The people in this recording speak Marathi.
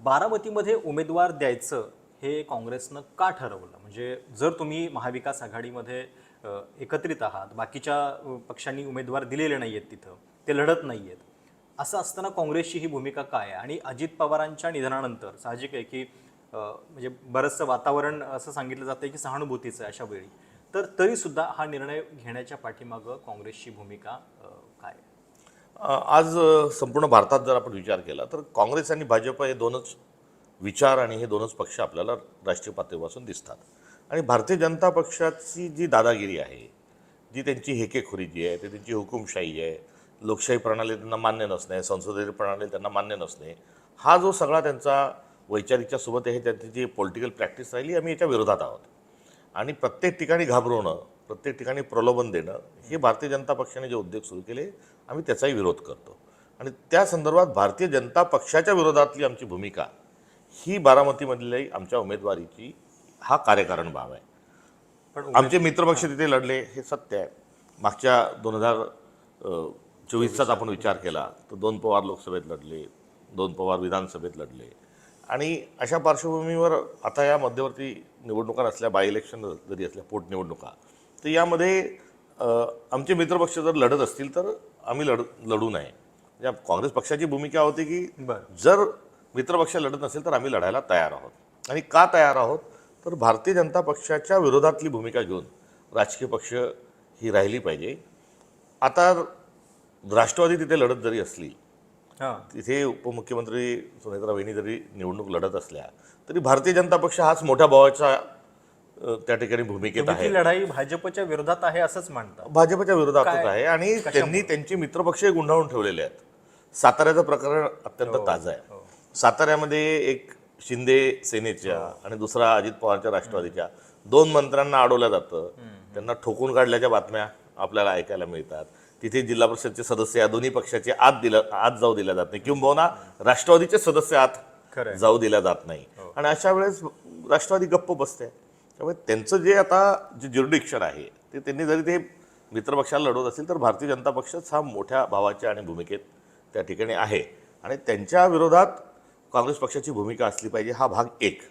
बारामतीमध्ये उमेदवार द्यायचं हे काँग्रेसनं का ठरवलं? म्हणजे जर तुम्ही महाविकास आघाडीमध्ये एकत्रित आहात, बाकीच्या पक्षांनी उमेदवार दिलेले नाही आहेत, तिथं ते लढत नाही आहेत, असं असताना काँग्रेसची ही भूमिका काय आहे? आणि अजित पवारांच्या निधनानंतर साहजिक आहे की म्हणजे बरंचसं वातावरण असं सांगितलं जातं की सहानुभूतीचं आहे अशा वेळी, तर तरीसुद्धा हा निर्णय घेण्याच्या पाठीमागं काँग्रेसची भूमिका काय आहे? आज संपूर्ण भारतात जर आपण विचार केला तर काँग्रेस आणि भाजप हे दोनच विचार आणि हे दोनच पक्ष आपल्याला राष्ट्रीय पातळीपासून दिसतात. आणि भारतीय जनता पक्षाची जी दादागिरी आहे, जी त्यांची हेकेखोरी जी आहे, ते त्यांची हुकुमशाही आहे, लोकशाही प्रणाली त्यांना मान्य नसणे, संसदीय प्रणाली त्यांना मान्य नसणे, हा जो सगळा त्यांचा वैचारिकच्या सोबत आहे, त्यांची जी पॉलिटिकल प्रॅक्टिस राहिली, आम्ही याच्या विरोधात आहोत. आणि प्रत्येक ठिकाणी घाबरवणं, प्रत्येक ठिकाणी प्रलोभन देणं, हे भारतीय जनता पक्षाने जे उद्योग सुरू केले आम्ही त्याचाही विरोध करतो. आणि त्या संदर्भात भारतीय जनता पक्षाच्या विरोधातली आमची भूमिका ही बारामतीमधली आमच्या उमेदवारीची हा कार्यकारण भाव आहे. पण आमचे मित्रपक्ष तिथे लढले हे सत्य आहे. मागच्या 2024चा आपण विचार केला तर 2 पवार लोकसभेत लढले, 2 पवार विधानसभेत लढले. आणि अशा पार्श्वभूमीवर आता या मध्यवर्ती निवडणुका असल्या, बाय इलेक्शन जरी असल्या, पोटनिवडणुका, तर यामध्ये आमचे मित्रपक्ष जर लढत असतील तर आम्ही लढू नये. म्हणजे काँग्रेस पक्षाची भूमिका होती की जर मित्रपक्ष लढत नसेल तर आम्ही लढायला तयार आहोत. आणि का तयार आहोत तर भारतीय जनता पक्षाच्या विरोधातली भूमिका घेऊन राजकीय पक्ष ही राहिली पाहिजे. आता राष्ट्रवादी तिथे लढत जरी असली, तिथे उपमुख्यमंत्री सुनेत्रा वहिनी जरी निवडणूक लढत असल्या तरी भारतीय जनता पक्ष हाच मोठ्या भावाचा त्या ठिकाणी भूमिकेत आहे. लढाई भाजपच्या विरोधात आहे असंच मानतात. भाजपच्या विरोधातच आहे आणि त्यांनी त्यांचे मित्रपक्ष गुंडाळून ठेवलेले आहेत. साताऱ्याचं प्रकरण अत्यंत ताजं आहे. साताऱ्यामध्ये एक शिंदे सेनेच्या आणि दुसरा अजित पवारच्या राष्ट्रवादीच्या 2 मंत्र्यांना अडवलं जातं, त्यांना ठोकून काढल्याच्या बातम्या आपल्याला ऐकायला मिळतात. तिथे जिल्हा परिषदचे सदस्य या दोन्ही पक्षाचे आत जाऊ दिल्या जात नाही, किंबहुना राष्ट्रवादीचे सदस्य आत जाऊ दिल्या जात नाही. आणि अशा वेळेस राष्ट्रवादी गप्प बसते. त्यामुळे त्यांचं जे आता जे ज्युरिडिक्शन आहे ते त्यांनी जरी ते मित्रपक्षाला लढवत असेल तर भारतीय जनता पक्षच हा मोठ्या भावाच्या आणि भूमिकेत त्या ठिकाणी आहे. आणि त्यांच्या विरोधात काँग्रेस पक्षाची भूमिका असली पाहिजे, हा भाग 1.